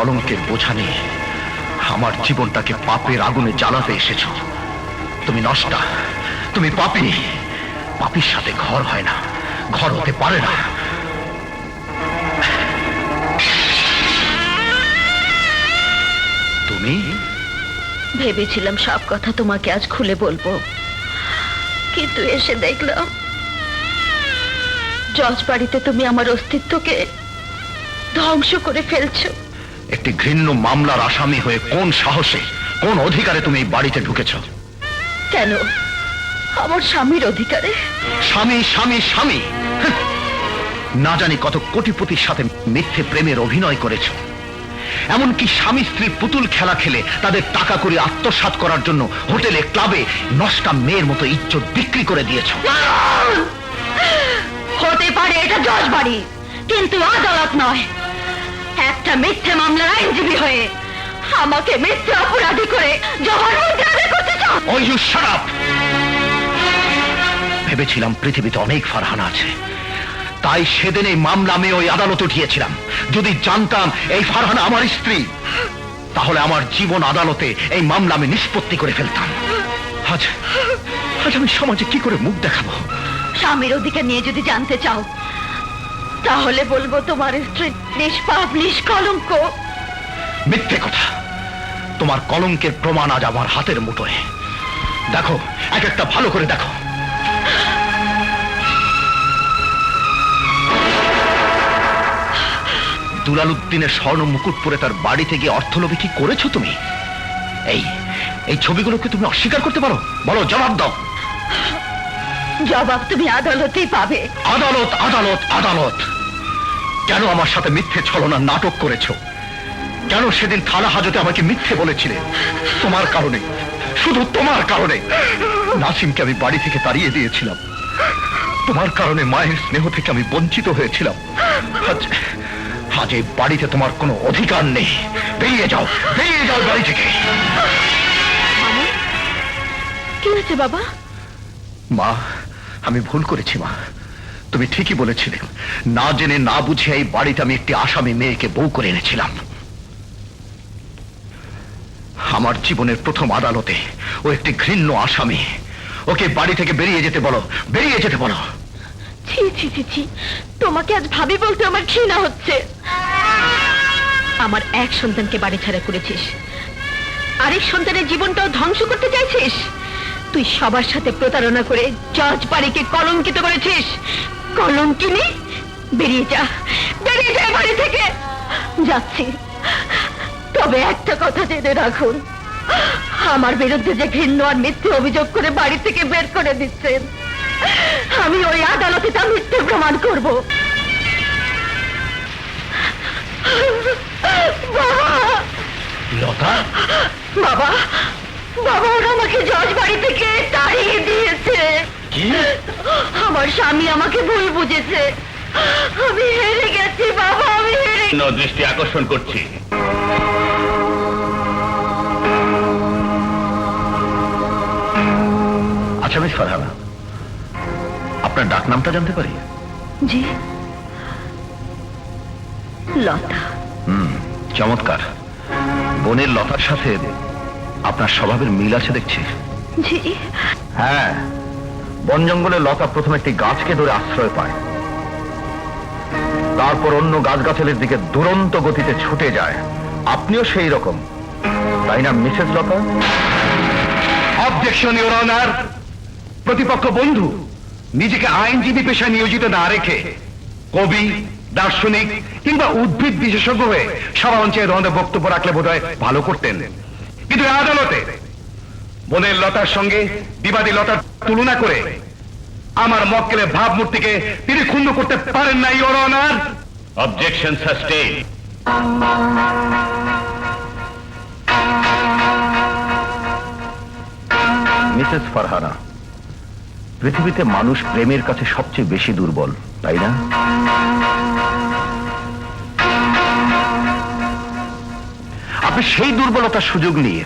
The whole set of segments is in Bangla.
কলঙ্কের বোঝা নিয়ে আমার জীবনটাকে পাপের আগুনে জ্বালাতে এসেছ। তুমি নষ্টা, তুমি পাপী। পাপীর সাথে ঘর হয় না, ঘর হতে পারে না। তুমি? ভেবেছিলাম সব কথা তোমাকে আজ খুলে বলবো, কিন্তু এসে দেখলাম জজ বাড়িতে তুমি আমার অস্তিত্বকে ধ্বংস করে ফেলছো। একটি ঘৃণ্য মামলার আসামি হয়ে কোন সাহসে, কোন অধিকারে তুমি এই বাড়িতে ঢুকেছ? কেন? আমার স্বামীর অধিকারে? স্বামী স্বামী স্বামী, না জানি কত কোটিপতির সাথে মিথ্যে প্রেমের অভিনয় করেছ। এমনকি স্বামী স্ত্রীর পুতুল খেলা খেলে তাদের টাকা করে আত্মসাৎ করার জন্য হোটেলে ক্লাবে নষ্টা মেয়ের মতো ইজ্জত বিক্রি করে দিয়েছ। হতে পারে এটা জজ বাড়ি, কিন্তু আদালত নয়। একটা মিথ্যে মামলার আইনজীবী হয়ে আমাকে মিথ্যে অপরাধী করে জবানবন্দি আদায় করতে চাও? Oh, you shut up! ভেবেছিলাম পৃথিবীতে অনেক ফারহানা আছে, তাই সেদিন এই মামলা আমি ওই আদালত উঠিয়েছিলাম। যদি জানতাম এই ফারহানা আমার স্ত্রী, তাহলে আমার জীবন আদালতে এই মামলা আমি নিষ্পত্তি করে ফেলতাম। আজ আজ আমি সমাজে কি করে মুখ দেখাবো? স্বামীর অধিকার নিয়ে যদি জানতে চাও, তাহলে বলবো তোমার স্ত্রী নিষ্পাপ, নিষ্কলঙ্ক। মিথ্যে কথা। তোমার কলঙ্কের প্রমাণ আজ আমার হাতের মুঠোয়। দেখো, এক একটা ভালো করে দেখো। দুলাল উদ্দিনের স্বর্ণ মুকুট পরে তার বাড়িতে গিয়ে অর্থলোভে কি করেছো তুমি? এই এই ছবিগুলোকে তুমি অস্বীকার করতে পারো? বলো, জবাব দাও। জবাব তুমি আদালতেই পাবে। আদালত, আদালত, আদালত। কেন আমার সাথে মিথ্যে ছলনার নাটক করেছো? কেন সেদিন থানা হাজতে আমাকে মিথ্যে বলেছিলে? তোমার কারণে, শুধু তোমার কারণে নাসিমকে আমি বাড়ি থেকে তাড়িয়ে দিয়েছিলাম। তোমার কারণে মায়ের স্নেহ থেকে আমি বঞ্চিত হয়েছিলাম। আজ এই বাড়িতে তোমার কোনো অধিকার নেই। বেরিয়ে যাও, বেরিয়ে যাও বাড়ি থেকে। কি হয়েছে বাবা? মা, আমি ভুল করেছি মা। তুমি ঠিকই বলেছিলে, না জেনে না বুঝে এই বাড়িতে আমি একটি আসামি মেয়েকে বউ করে এনেছিলাম। আমার জীবনের প্রথম আদালতে ও একটি ঘৃণ্য আসামি। ওকে বাড়ি থেকে বেরিয়ে যেতে বলো, বেরিয়ে যেতে বলো। ছি ছি ছি ছি, তোমাকে আজ ভাবি বলতে আমার ঘৃণা হচ্ছে। আমার এক সন্তানকে বাড়ি ছাড়া করেছিস, আরেক সন্তানের জীবনটাও ধ্বংস করতে চাইছিস। তুই সবার সাথে প্রতারণা করে জজ বাড়িকে কলঙ্কিত করেছিস। কলঙ্কিনী, বেরিয়ে যা, বেরিয়ে যা বাড়ি থেকে। যাচ্ছি, তবে একটা কথা জেনে রাখুন, আমার বিরুদ্ধে যে ঘৃণ্য আর মিথ্যে অভিযোগ করে বাড়ি থেকে বের করে দিচ্ছেন, আমি ওই আদালতে তা মিথ্যে প্রমাণ করব। লতা, বাবা, বাবা, ওরা আমাকে জজ বাড়ি থেকে তাড়িয়ে দিয়েছে। আমার স্বামী আমাকে ভুল বুঝেছে। আমি হেরে গেছি বাবা, আমি হেরে। দৃষ্টি আকর্ষণ করছি। আচ্ছা মিস ফারহানা, আপনার ডাক নামটা জানতে পারি? জি, লতা। চমৎকার। বোনের লতার সাথে আপনার স্বভাবের মিল আছে দেখছি। জি হ্যাঁ, বন জঙ্গলে লতা প্রথমে একটি গাছকে ধরে আশ্রয় পায়, তারপর অন্য গাছগাছালির দিকে দুরন্ত গতিতে ছুটে যায়। আপনিও সেই রকম, তাই না Mrs Lata? Objection your honour. প্রতিপক্ষ বন্ধু নিজেকে আইনজীবী পেশায় নিয়োজিত না রেখে কবি, দার্শনিক কিংবা উদ্ভিদ বিশেষজ্ঞ হয়ে সভা মঞ্চে ধরনের বক্তব্য রাখলে বোধহয় ভালো করতেন। কিন্তু আদালতে বোনের লতার সঙ্গে বিবাদী লতার তুলনা করে আমার মক্কেলের ভাবমূর্তিকে তিনি ক্ষুণ্ণ করতে পারেন না your honour. Objection sustain. Mrs Farhana, পৃথিবীতে মানুষ প্রেমের কাছে সবচেয়ে বেশি দুর্বল, তাই না? আপনি সেই দুর্বলতার সুযোগ নিয়ে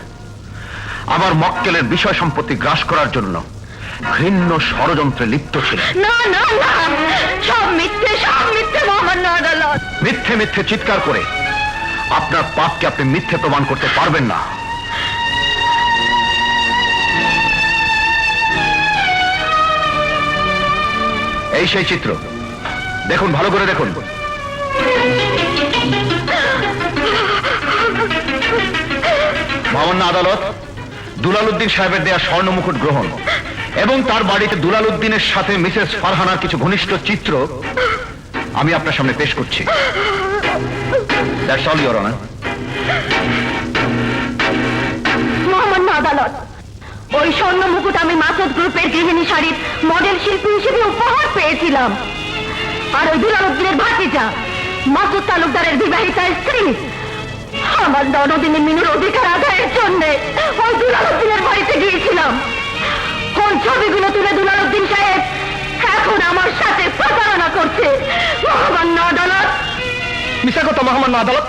আমার মক্কেলের বিষয় সম্পত্তি গ্রাস করার জন্য ঘৃণ্য ষড়যন্ত্রে লিপ্ত ছিলেন। না না না, সব মিথ্যে, সব মিথ্যে মহামান্য আদালত। মিথ্যে মিথ্যে চিৎকার করে আপনার পাপকে আপনি মিথ্যে প্রমাণ করতে পারবেন না। এই সেই চিত্র, দেখুন, ভালো করে দেখুন। মহামান্য আদালত, দুলাল উদ্দিন সাহেবের দেয়া স্বর্ণ মুকুট গ্রহণ এবং তার বাড়িতে দুলাল উদ্দিনের সাথে মিসেস ফারহানার কিছু ঘনিষ্ঠ চিত্র আমি আপনার সামনে পেশ করছি। That's all, your honour. মহামান্য আদালত, ওই স্বর্ণ মুকুট আমি মাসুদ গ্রুপের গৃহিণী শাড়ির মডেল শিল্পী হিসেবে উপহার পেয়েছিলাম। আর ওই দুলাল উদ্দিনের ভাতিজা মাসুদ তালুকদারের বিবাহিতা স্ত্রী আমার ননদিনী মিনুর অধিকার আদায়ের জন্য ওই দুলাল উদ্দিনের বাড়িতে গিয়েছিলাম। ওই ছবিগুলো তুলে দুলাল উদ্দিন সাহেব এখন আমার সাথে প্রতারণা করছে। মহামান্য আদালত। মিথ্যা কথা মহামান্য আদালত,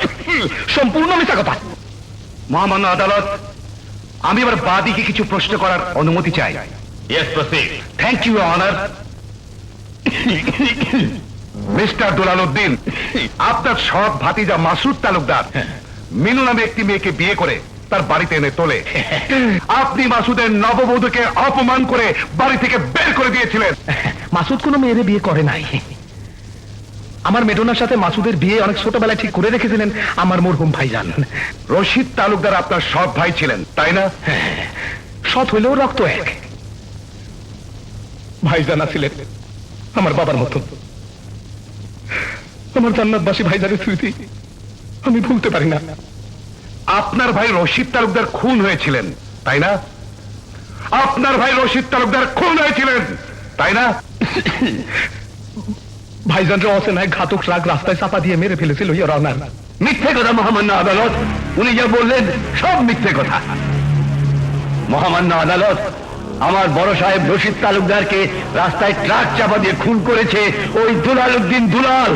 সম্পূর্ণ মিথ্যা কথা। মহামান্য আদালত, আমি এবার বাদীকে কিছু প্রশ্ন করার অনুমতি চাই। Yes, proceed. Thank you honour. Mister Dulal Uddin, আপনার সৎ ভাতিজা মাসুদ তালুকদার মিনু নামে একটি মেয়েকে বিয়ে করে তার বাড়িতে এনে তোলে। আপনি মাসুদের নববধূকে অপমান করে বাড়ি থেকে বের করে দিয়েছিলেন। মাসুদ কোনো মেয়েরে বিয়ে করে নাই। আমার মেডোনার সাথে মাসুদের বিয়ে অনেক ছোটবেলায় ঠিক করে রেখেছিলেন আমার মরহুম ভাইজান। রশিদ তালুকদার আপনার সৎ ভাই ছিলেন, তাই না? সৎ হইলেও রক্ত এক। ভাইজান ছিলেন আমার বাবার মতো। আমার জান্নাতবাসী ভাইজানের স্মৃতি আমি ভুলতে পারি না। আপনার ভাই রশিদ তালুকদার খুন হয়েছিলেন, তাই না? আপনার ভাই রশিদ তালুকদার খুন হয়েছিলেন, তাই না? ভাইজানরা অচেনায় ঘাতক রাগ রাস্তায় চাপা দিয়ে মেরে ফেলেছিল ইওর অনার। মিথ্যে কথা মহামান্য আদালত, উনি যা বললেন সব মিথ্যে কথা। মহামান্য আদালত, আমার বড় সাহেব রশিদ তালুকদারকে রাস্তায় ট্রাক চাপা দিয়ে খুন করেছে ওই দুলাল উদ্দিন দুলাল।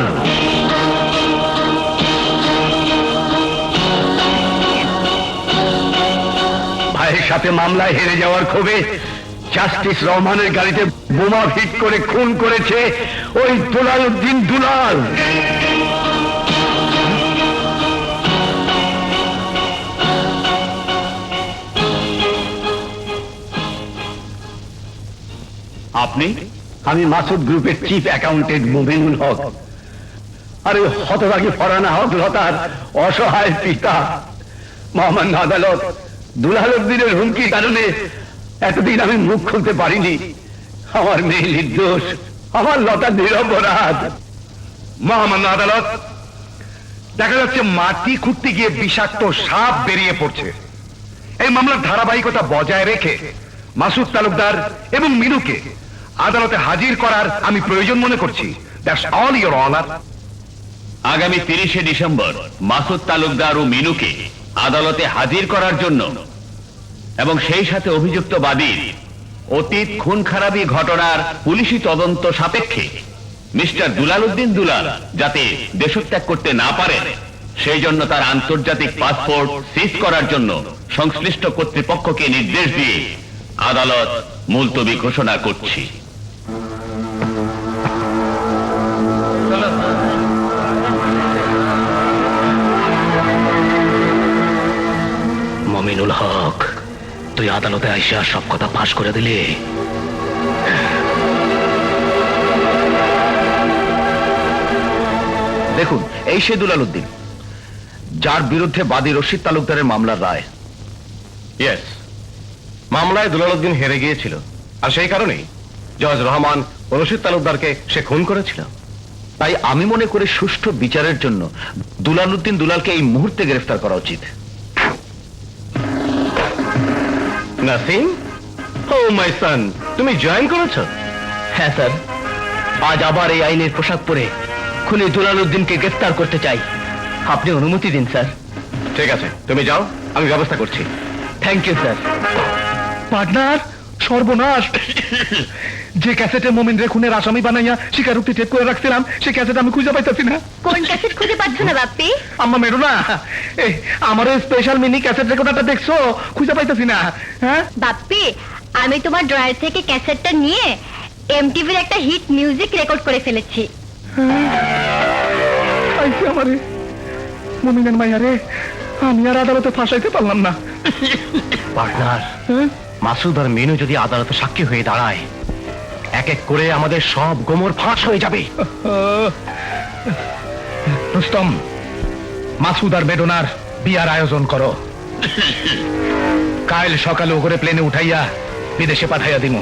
ভাইয়ের সাথে মামলায় হেরে যাওয়ার ক্ষোভে জাস্টিস রহমানের গাড়িতে বোমা ফিট করে খুন করেছে ওই দুলাল উদ্দিন দুলাল। আপনি? আমি মাসুদ গ্রুপের চিফ অ্যাকাউন্টেন্ট মুমিনুল হক। আর ওই হতভাগী ফরহানা হক লতার অসহায় পিতা। মহামান্য আদালত, দুলাল উদ্দিনের হুমকির কারণে এতদিন আমি মুখ খুলতে পারিনি। আমার মেয়ে নির্দোষ, আমার লতা নিরপরাধ। মহামান্য আদালত, দেখা যাচ্ছে মাটি খুঁড়তে গিয়ে বিষাক্ত সাপ বেরিয়ে পড়ছে। এই মামলার ধারাবাহিকতা বজায় রেখে মাসুদ তালুকদার এবং মিনুকে আদালতে হাজির করার আমি প্রয়োজন মনে করছি। That's all, your honour. আগামী 30শে ডিসেম্বর মাসুদ তালুকদার ও মিনুকে আদালতে হাজির করার জন্য এবং সেই সাথে অভিযুক্ত বাদীর অতীত খুন খারাপি ঘটনার পুলিশি তদন্ত সাপেক্ষে মিস্টার দুলাল উদ্দিন দুলাল যাতে দেশত্যাগ করতে না পারেন সেই জন্য তার আন্তর্জাতিক পাসপোর্ট সিজ করার জন্য সংশ্লিষ্ট কর্তৃপক্ষকে নির্দেশ দিয়ে আদালত মুলতবি ঘোষণা করছি। মমিনুল হক, তুই আদালতে আইসা সব কথা ফাঁস করে দিলি। দেখুন, এই সে দুলাল উদ্দিন যার বিরুদ্ধে বাদী রশিদ তালুকদারের মামলার রায়। ইয়েস, মামলায় দুলাল উদ্দিন হেরে গিয়েছিল, আর সেই কারণেই জজ রহমান ও রশিদ তালুকদারকে সে খুন করেছিল। তাই আমি মনে করি সুষ্ঠু বিচারের জন্য দুলাল উদ্দিন দুলালকে এই মুহূর্তে গ্রেফতার করা উচিত। নাসিম, ও মাই সন, তুমি জয়েন করেছো? হ্যাঁ স্যার, আজ আবার এই আইনের পোশাক পরে খুনি দুলাল উদ্দিনকে গ্রেফতার করতে চাই। আপনি অনুমতি দিন স্যার। ঠিক আছে, তুমি যাও, আমি ব্যবস্থা করছি। Thank you sir. পার্টনার, সর্বনাশ! যে ক্যাসেটে মোমিন রে খুনের আসামি বানাইয়া স্বীকারোক্তি টেপ করে রাখছিলাম, সেই ক্যাসেট আমি খুঁজে পাইতেছি না। কোন ক্যাসেট খুঁজে পাচ্ছ না বাপ্পি? আম্মা মেরুনা, এই আমার স্পেশাল মিনি ক্যাসেট রেকর্ডারটা দেখছো? খুঁজে পাইতেছি না। হ্যাঁ বাপ্পি, আমি তোমার ড্রয়ার থেকে ক্যাসেটটা নিয়ে এমটিভির একটা হিট মিউজিক রেকর্ড করে ফেলেছি। আইসি আমারে মুমিনের মাইয়া রে আমি আর আদালতে ফাঁসাইতে পারলাম না। পার্টনার, মাসুদ আর মিনু যদি আদালতে সাক্ষী হয়ে দাঁড়ায়, এক এক করে আমাদের সব গোমর ফাঁস হয়ে যাবে। রুস্তম, মাসুদ আর বেডোনার বিয়ার আয়োজন করো। কাল সকালে ওগরে প্লেনে উঠাইয়া বিদেশে পাঠাইয়া দিমু।